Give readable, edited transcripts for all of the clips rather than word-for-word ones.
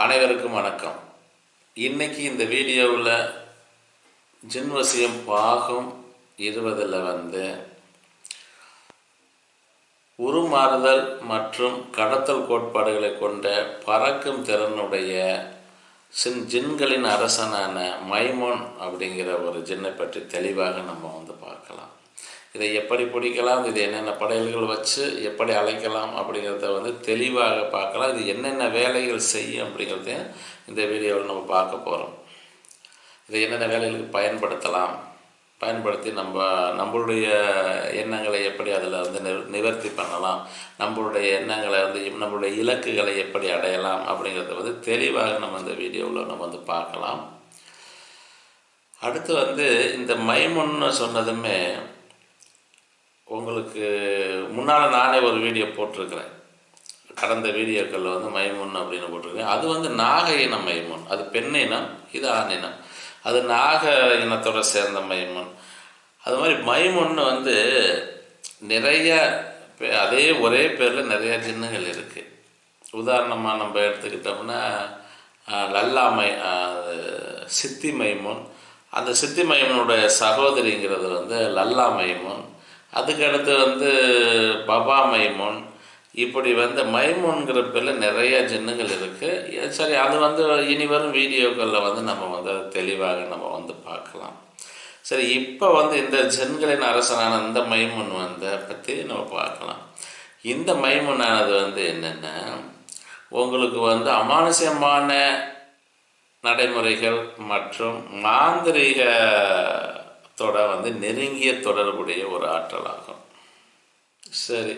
அனைவருக்கும் வணக்கம். இன்னைக்கு இந்த வீடியோவில் ஜின்வசியம் பாகம் 20 உருமாறுதல் மற்றும் கடத்தல் கோட்பாடுகளை கொண்ட பறக்கும் திறனுடைய ஜின்களின் அரசனான மைமோன் அப்படிங்கிற ஒரு ஜின்னை பற்றி தெளிவாக நம்ம பார்க்கலாம். இதை எப்படி பிடிக்கலாம், இது என்னென்ன படையல்கள் வச்சு எப்படி அழைக்கலாம் அப்படிங்கிறத தெளிவாக பார்க்கலாம். இது என்னென்ன வேலைகள் செய்யும் அப்படிங்கிறதையும் இந்த வீடியோவில் நம்ம பார்க்க போகிறோம். இதை என்னென்ன வேலைகளுக்கு பயன்படுத்தி நம்மளுடைய எண்ணங்களை எப்படி அதில் நிவர்த்தி பண்ணலாம், நம்மளுடைய எண்ணங்களை நம்மளுடைய இலக்குகளை எப்படி அடையலாம் அப்படிங்கிறத தெளிவாக நம்ம இந்த வீடியோவில் நம்ம பார்க்கலாம். அடுத்து இந்த மைமோன்னு சொன்னதுமே உங்களுக்கு முன்னால் நானே ஒரு வீடியோ போட்டிருக்கிறேன். கடந்த வீடியோக்களில் மைமோன் அப்படின்னு போட்டிருக்கேன். அது நாக இனம் மைமோன், அது பெண் இனம், இது ஆண் இனம். அது நாக இனத்தோட சேர்ந்த மைமோன். அது மாதிரி மைமோன்னு நிறைய அதே ஒரே பேரில் நிறைய ஜின்னுகள் இருக்குது. உதாரணமாக நம்ம எடுத்துக்கிட்டோம்னா சித்தி மைமோன். அந்த சித்தி மைமோனுடைய சகோதரிங்கிறது லல்லா மைமோன். அதுக்கடுத்து பபா மைமோன். இப்படி மைமோன்கிற பேரில் நிறைய ஜின்னுகள் இருக்குது. சரி, அது இனி வரும் வீடியோக்களில் நம்ம தெளிவாக நம்ம பார்க்கலாம். சரி, இப்போ இந்த ஜின்களின் அரசனான இந்த மைமோன் பற்றி நம்ம பார்க்கலாம். இந்த மைமோனானது என்னென்னா, உங்களுக்கு அமானுஷ்யமான நடைமுறைகள் மற்றும் மாந்திரீகத்தோட நெருங்கிய தொடர்புடைய ஒரு ஆற்றலாகும். சரி,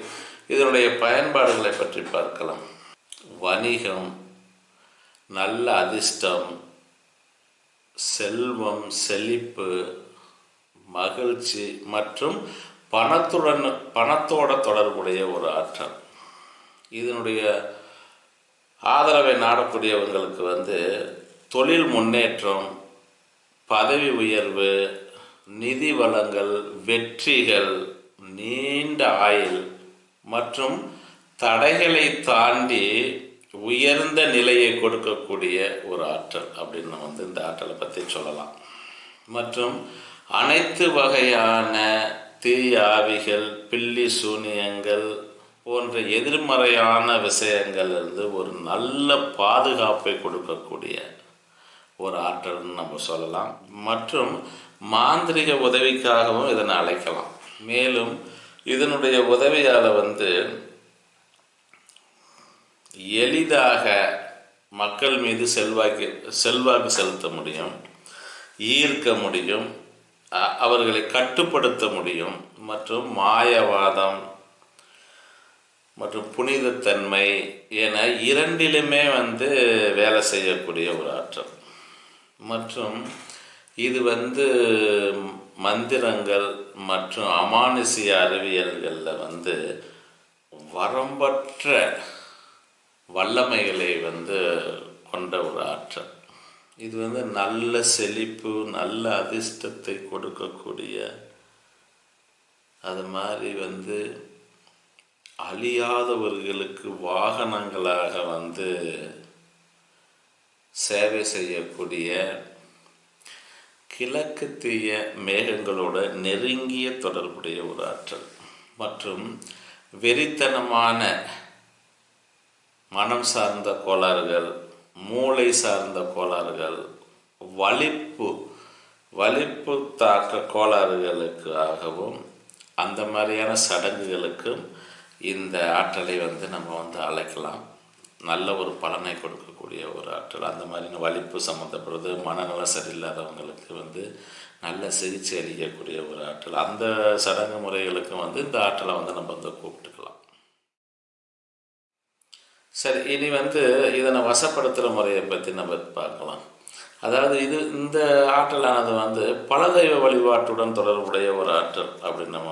இதனுடைய பயன்பாடுகளை பற்றி பார்க்கலாம். வணிகம், நல்ல அதிர்ஷ்டம், செல்வம், செழிப்பு, மகிழ்ச்சி மற்றும் பணத்தோட தொடர்புடைய ஒரு ஆற்றல். இதனுடைய ஆதரவை நாடக்கூடியவங்களுக்கு தொழில் முன்னேற்றம், பதவி உயர்வு, நிதி வளங்கள், வெற்றிகள், நீண்ட ஆயுள் மற்றும் தடைகளை தாண்டி உயர்ந்த நிலையை கொடுக்கக்கூடிய ஒரு ஆற்றல் அப்படின்னு நம்ம இந்த ஆற்றலை பற்றி சொல்லலாம். மற்றும் அனைத்து வகையான தீய ஆவிகள், பில்லி சூனியங்கள் போன்ற எதிர்மறையான விஷயங்கள்லேருந்து ஒரு நல்ல பாதுகாப்பை கொடுக்கக்கூடிய ஒரு ஆற்றல்னு நம்ம சொல்லலாம். மற்றும் மாந்திரிக உதவிக்காகவும் இதனை அழைக்கலாம். மேலும் இதனுடைய உதவியால் எளிதாக மக்கள் மீது செல்வாக்கு செலுத்த முடியும், ஈர்க்க முடியும், அவர்களை கட்டுப்படுத்த முடியும். மற்றும் மாயவாதம் மற்றும் புனிதத்தன்மை என இரண்டிலுமே வேலை செய்யக்கூடிய ஒரு ஆற்றல். மற்றும் இது மந்திரங்கள் மற்றும் அமானுஷ்ய அறிவியல்களில் வரம்பற்ற வல்லமைகளை கொண்ட ஒரு ஆற்றல். இது நல்ல செழிப்பு, நல்ல அதிர்ஷ்டத்தை கொடுக்கக்கூடிய, அது மாதிரி அழியாதவர்களுக்கு வாகனங்களாக சேவை செய்யக்கூடிய, கிழக்கு தீய மேகங்களோட நெருங்கிய தொடர்புடைய ஒரு ஆற்றல். மற்றும் வெறித்தனமான மனம் சார்ந்த கோளாறுகள், மூளை சார்ந்த கோளாறுகள், வலிப்பு தாக்க கோளாறுகளுக்காகவும் அந்த மாதிரியான சடங்குகளுக்கும் இந்த ஆற்றலை நம்ம அழைக்கலாம். நல்ல ஒரு பலனை கொடுக்கக்கூடிய ஒரு ஆற்றல். அந்த மாதிரி வலிப்பு சம்மந்தப்படுறது, மனநல சரியில்லாதவங்களுக்கு நல்ல சிகிச்சை அளிக்கக்கூடிய ஒரு ஆற்றல். அந்த சடங்கு முறைகளுக்கும் இந்த ஆற்றலை நம்ம கூப்பிட்டுக்கலாம். சரி, இனி இதனை வசப்படுத்துகிற முறையை பற்றி நம்ம பார்க்கலாம். அதாவது இந்த ஆற்றலானது பல தெய்வ வழிபாட்டுடன் தொடர்புடைய ஒரு ஆற்றல் அப்படின்னு நம்ம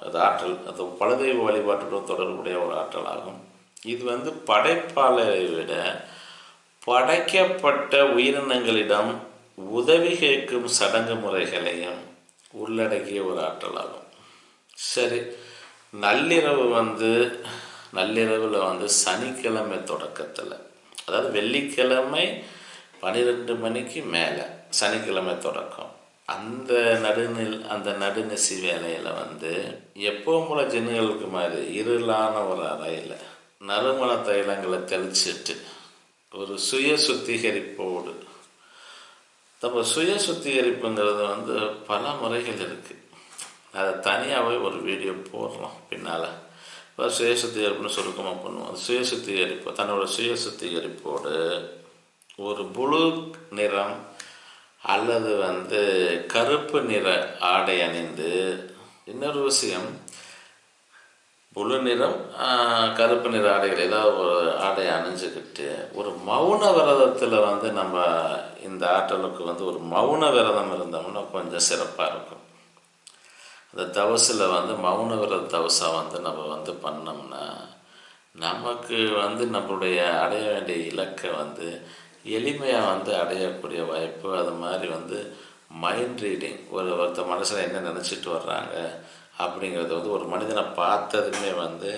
அது பல தெய்வ வழிபாட்டுடன் தொடர்புடைய ஒரு ஆற்றலாகும். இது படைப்பாளரை விட படைக்கப்பட்ட உயிரினங்களிடம் உதவி கேட்கும் சடங்கு முறைகளையும் உள்ளடக்கிய ஒரு ஆற்றலாகும். சரி, நள்ளிரவில் சனிக்கிழமை தொடக்கத்தில் அதாவது வெள்ளிக்கிழமை 12 மணிக்கு மேலே, சனிக்கிழமை தொடக்கம். அந்த நடுநிசி வேலையில் வந்து எப்பவும் போல ஜின்னுகளுக்கு மாதிரி இருளான ஒரு அறையில் நறுமண தைலங்களை தெளிச்சிட்டு ஒரு சுய சுத்திகரிப்போடு, நம்ம சுய சுத்திகரிப்புங்கிறது வந்து பல முறைகள் இருக்குது. அதை தனியாகவே ஒரு வீடியோ போடுறோம் பின்னால். இப்போ சுய சுத்திகரிப்புன்னு சுருக்கமாக பண்ணுவோம். அது சுய சுத்திகரிப்பு, தன்னோட சுய சுத்திகரிப்போடு ஒரு ப்ளூ நிறம் அல்லது வந்து கருப்பு நிற ஆடை அணிந்து, இன்னொரு விஷயம், ப்ளூ நிறம் கருப்பு நிற ஆடைகள் ஏதாவது ஒரு ஆடை அணிஞ்சுக்கிட்டு ஒரு மௌன விரதத்தில் வந்து நம்ம இந்த ஆற்றலுக்கு வந்து ஒரு மௌன விரதம் இருந்தோம்னா கொஞ்சம் சிறப்பாக இருக்கும். அந்த தவசில் வந்து மௌன விரத தவசாக வந்து நம்ம வந்து பண்ணோம்னா நமக்கு வந்து நம்மளுடைய அடைய வேண்டிய இலக்கை வந்து எளிமையாக வந்து அடையக்கூடிய வாய்ப்பு. அது மாதிரி வந்து மைண்ட் ரீடிங், ஒருத்த மனசில் என்ன நினச்சிட்டு வர்றாங்க அப்படிங்கிறது வந்து ஒரு மனிதனை பார்த்ததுமே வந்து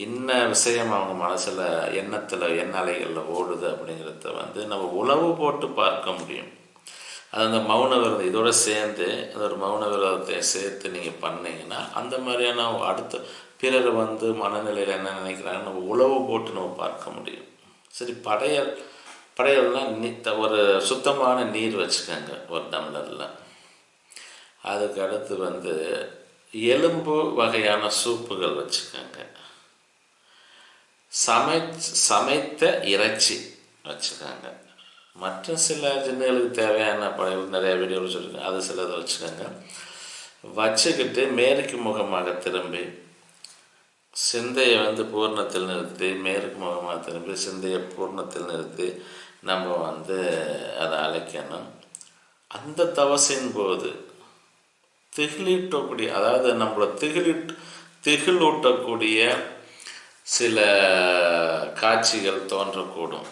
இன்ன விஷயம் அவங்க மனசில் எண்ண அலைகளில் ஓடுது அப்படிங்கிறத வந்து நம்ம உளவு போட்டு பார்க்க முடியும். அது அந்த மௌன விரதம் இதோடு சேர்ந்து அந்த ஒரு மௌன விரதத்தை சேர்த்து நீங்கள் பண்ணிங்கன்னா அந்த மாதிரியான அடுத்த பிறர் வந்து மனநிலையில் என்ன நினைக்கிறாங்கன்னு நம்ம உளவு போட்டு நம்ம பார்க்க முடியும். சரி, படையல்னால் ஒரு சுத்தமான நீர் வச்சுக்கோங்க ஒரு டம்ளரில். அதுக்கு அடுத்து வந்து எலும்பு வகையான சூப்புகள் வச்சுக்கோங்க. சமைத்த இறைச்சி வச்சுக்கோங்க. மற்ற சில ஜின்னுகளுக்கு தேவையான படையல் நிறைய வீடியோவில் சொல்லியிருக்கேன், அது சிலதை வச்சுக்கோங்க. வச்சுக்கிட்டு மேற்கு முகமாக திரும்பி சிந்தையை வந்து பூர்ணத்தில் நிறுத்தி, மேற்கு முகமாக திரும்பி சிந்தையை பூர்ணத்தில் நிறுத்தி நம்ம வந்து அதை அழைக்கணும். அந்த தவசின் போது திகிலூட்டக்கூடிய, அதாவது நம்மளை திகிலூட்டக்கூடிய சில காட்சிகள் தோன்றக்கூடும்.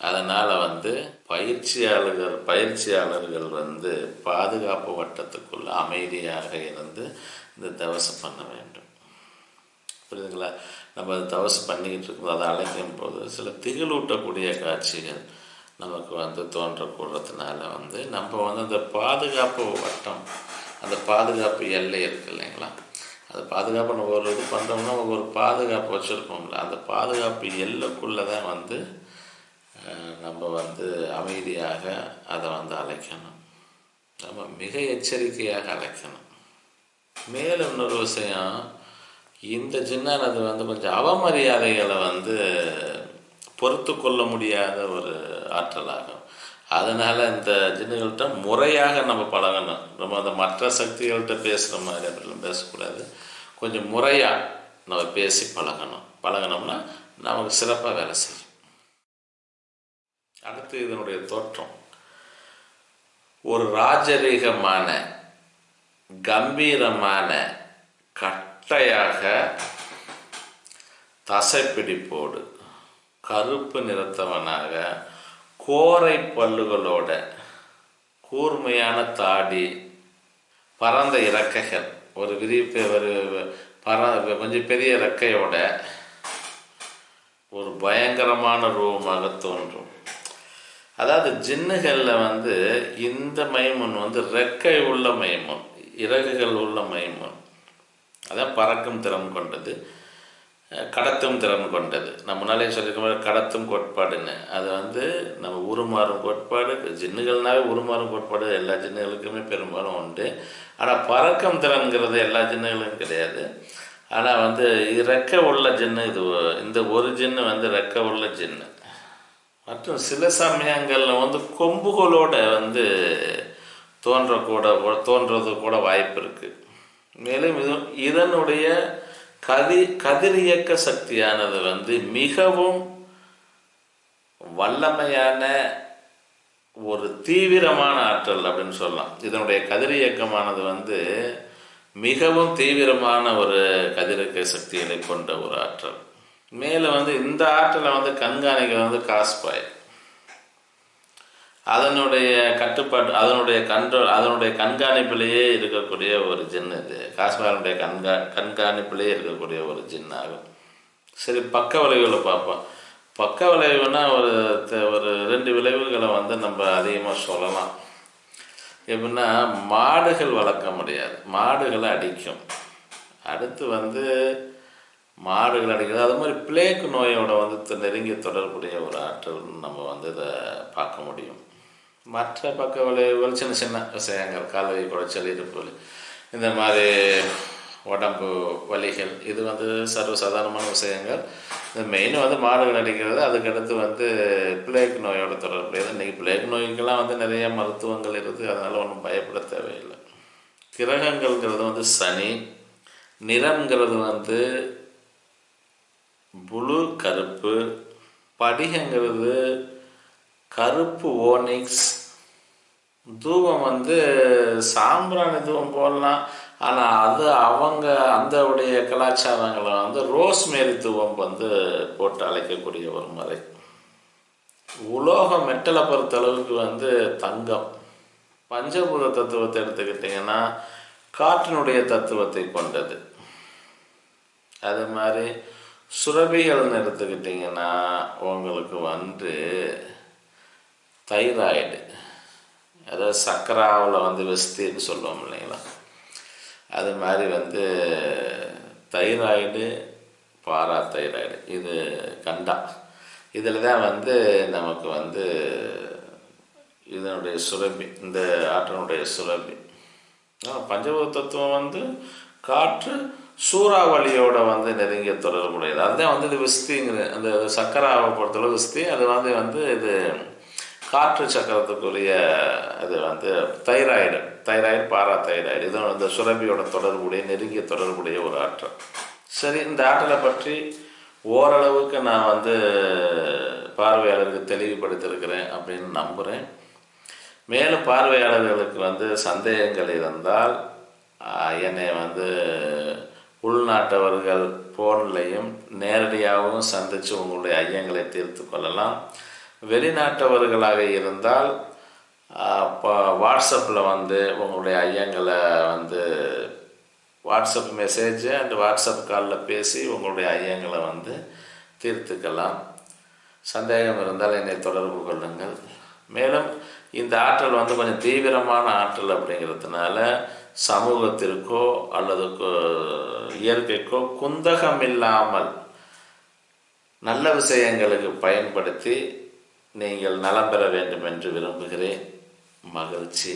அதனால் வந்து பயிற்சியாளர்கள் வந்து பாதுகாப்பு வட்டத்துக்குள்ள அமைதியாக இருந்து இந்த தவசை பண்ண வேண்டும். புரியுதுங்களா? நம்ம தவசை பண்ணிக்கிட்டு இருக்கும்போது அதை அழைக்கும் போது சில திகிலூட்டக்கூடிய காட்சிகள் நமக்கு வந்து தோன்றக்கூடறதுனால வந்து நம்ம வந்து அந்த பாதுகாப்பு வட்டம், அந்த பாதுகாப்பு எல்லை இருக்குது இல்லைங்களா, அந்த பாதுகாப்பு நம்ம ஒரு இது பண்ணுறோம்னா ஒரு பாதுகாப்பு வச்சுருக்கோம்ல, அந்த பாதுகாப்பு எல்லைக்குள்ளே தான் வந்து நம்ம வந்து அமைதியாக அதை வந்து அழைக்கணும். நம்ம மிக எச்சரிக்கையாக அழைக்கணும். மேலும் இன்னொரு விஷயம், இந்த ஜின்னானது வந்து கொஞ்சம் அவமரியாதைகளை வந்து பொறுத்து கொள்ள முடியாத ஒரு ஆற்றலாகும். அதனால் இந்த ஜின்னுகள்கிட்ட முறையாக நம்ம பழகணும். நம்ம அந்த மற்ற சக்திகள்கிட்ட பேசுகிற மாதிரி அப்படிலாம் பேசக்கூடாது. கொஞ்சம் முறையாக நம்ம பேசி பழகணும்னா நமக்கு சிறப்பாக வேலை செய்யும். அடுத்து இதனுடைய தோற்றம் ஒரு ராஜரீகமான கம்பீரமான கட்டையாக தசைப்பிடிப்போடு கருப்பு நிறத்தவனாக கோரை பல்லுகளோட கூர்மையான தாடி, பரந்த இறக்கைகள், ஒரு கொஞ்சம் பெரிய இறக்கையோட ஒரு பயங்கரமான ரூபமாக தோன்றும். அதாவது ஜின்னுகளில் வந்து இந்த மைமுன் வந்து ரெக்கை உள்ள மைமுன், இறகுகள் உள்ள மைமுன், அதான் பறக்கும் திறன் கொண்டது, கடத்தும் திறன் கொண்டது. நம்ம முன்னாலே சொல்லியிருக்க மாதிரி கடத்தும் கோட்பாடுன்னு, அது வந்து நம்ம உருமாறும் கோட்பாடு, ஜின்னுகள்னாவே உருமாறும் கோட்பாடு எல்லா ஜின்னுகளுக்குமே பெரும்பாலும் உண்டு. ஆனால் பறக்கும் திறன்கிறது எல்லா ஜின்னுகளுக்கும் கிடையாது. ஆனால் வந்து ரெக்கை உள்ள ஜின்னு இந்த ஒரு ஜின்னு வந்து ரெக்கை உள்ள ஜின்னு. மற்றும் சில சமயங்களில் வந்து கொம்புகளோட வந்து தோன்றது கூட வாய்ப்பு இருக்குது. மேலும் இதனுடைய கதிரியக்க சக்தியானது வந்து மிகவும் வல்லமையான ஒரு தீவிரமான ஆற்றல் அப்படின்னு சொல்லலாம். இதனுடைய கதிரியக்கமானது வந்து மிகவும் தீவிரமான ஒரு கதிரியக்க சக்திகளை கொண்ட ஒரு ஆற்றல். மேலே வந்து இந்த ஆற்றலை வந்து கண்காணிக்க வந்து காஸ்பாய், அதனுடைய கட்டுப்பாடு, அதனுடைய கண்காணிப்பிலேயே இருக்கக்கூடிய ஒரு ஜின். இது காஸ்பாயினுடைய கண்காணிப்பிலேயே இருக்கக்கூடிய ஒரு ஜின் ஆகும். சரி, பக்க விளைவுகளை பார்ப்போம். பக்க விளைவுனா ஒரு 2 விளைவுகளை வந்து நம்ம அதிகமாக சொல்லலாம். எப்படின்னா, மாடுகள் வளர்க்க முடியாது, மாடுகளை அடிக்கும். அடுத்து வந்து மாடுகள் அடிக்கிறது, அது மாதிரி பிளேக் நோயோட வந்து நெருங்கிய தொடர்புடைய ஒரு ஆற்றல் நம்ம வந்து இதை பார்க்க முடியும். மற்ற பக்க விளைவுகள் சின்ன சின்ன விஷயங்கள், கால்வலி, குடைச்சல், இடுப்பு வலி, இந்த மாதிரி உடம்பு வலிகள், இது வந்து சர்வசாதாரணமான விஷயங்கள். இந்த மெயின் வந்து மாடுகள் அடிக்கிறது. அதுக்கடுத்து வந்து பிளேக் நோயோட தொடர்புடையது. இன்றைக்கி பிளேக் நோய்க்கெல்லாம் வந்து நிறைய மருத்துவங்கள் இருக்குது, அதனால் ஒன்றும் பயப்பட தேவையில்லை. கிரகங்கள்ங்கிறது வந்து சனி, நிறம்ங்கிறது வந்து புளு கருப்பு, படிகங்கிறது கருப்பு ஓனிக்ஸ், தூபம் வந்து சாம்பிராணி தூபம் போடலாம். ஆனால் அது அவங்க அந்த உடைய கலாச்சாரங்களை வந்து ரோஸ்மேரி தூபம் வந்து போட்டு அழைக்கக்கூடிய ஒரு முறை. உலோக மெட்டலை பொறுத்தளவுக்கு வந்து தங்கம். பஞ்சபூத தத்துவத்தை எடுத்துக்கிட்டிங்கன்னா காற்றினுடைய தத்துவத்தை கொண்டது. அது மாதிரி சுரபிகள்னு எடுத்துக்கிட்டிங்கன்னா உங்களுக்கு வந்து தைராய்டு, அதாவது சக்கராவில் வந்து வெஸ்தின்னு சொல்லுவோம் இல்லைங்களா, அது மாதிரி வந்து தைராய்டு, பாரா தைராய்டு, இது கண்டா. இதில் தான் வந்து நமக்கு வந்து இதனுடைய சுரபி, இந்த ஆற்றனுடைய சுரபி. பஞ்சபூத தத்துவம் வந்து காற்று, சூறாவளியோட வந்து நெருங்கிய தொடர்புடையது. அதுதான் வந்து இது விஸ்திங்கிற அந்த சக்கராவை பொறுத்தளவு விஸ்தி. அது வந்து இது காற்று சக்கரத்துக்குரிய இது வந்து தைராய்டு, பாரா தைராய்டு, இது வந்து சுரபியோட தொடர்புடைய நெருங்கிய தொடர்புடைய ஒரு ஆற்றல். சரி, இந்த ஆற்றலை பற்றி ஓரளவுக்கு நான் வந்து பார்வையாளருக்கு தெளிவுபடுத்தியிருக்கிறேன் அப்படின்னு நம்புகிறேன். மேலும் பார்வையாளர்களுக்கு வந்து சந்தேகங்கள் இருந்தால் என்னை வந்து உள்நாட்டவர்கள் ஃபோன்லையும் நேரடியாகவும் சந்தித்து உங்களுடைய ஐயங்களை தீர்த்து கொள்ளலாம். வெளிநாட்டவர்களாக இருந்தால் இப்போ வாட்ஸ்அப்பில் வந்து உங்களுடைய ஐயங்களை வந்து வாட்ஸ்அப் மெசேஜ் அண்ட் வாட்ஸ்அப் காலில் பேசி உங்களுடைய ஐயங்களை வந்து தீர்த்துக்கலாம். சந்தேகம் இருந்தால் என்னை தொடர்பு கொள்ளுங்கள். மேலும் இந்த ஆற்றல் வந்து கொஞ்சம் தீவிரமான ஆற்றல் அப்படிங்கிறதுனால சமூகத்திற்கோ அல்லது இயற்கைக்கோ குந்தகம் இல்லாமல் நல்ல விஷயங்களுக்கு பயன்படுத்தி நீங்கள் நலம் பெற வேண்டும் என்று விரும்புகிறேன். மகிழ்ச்சி.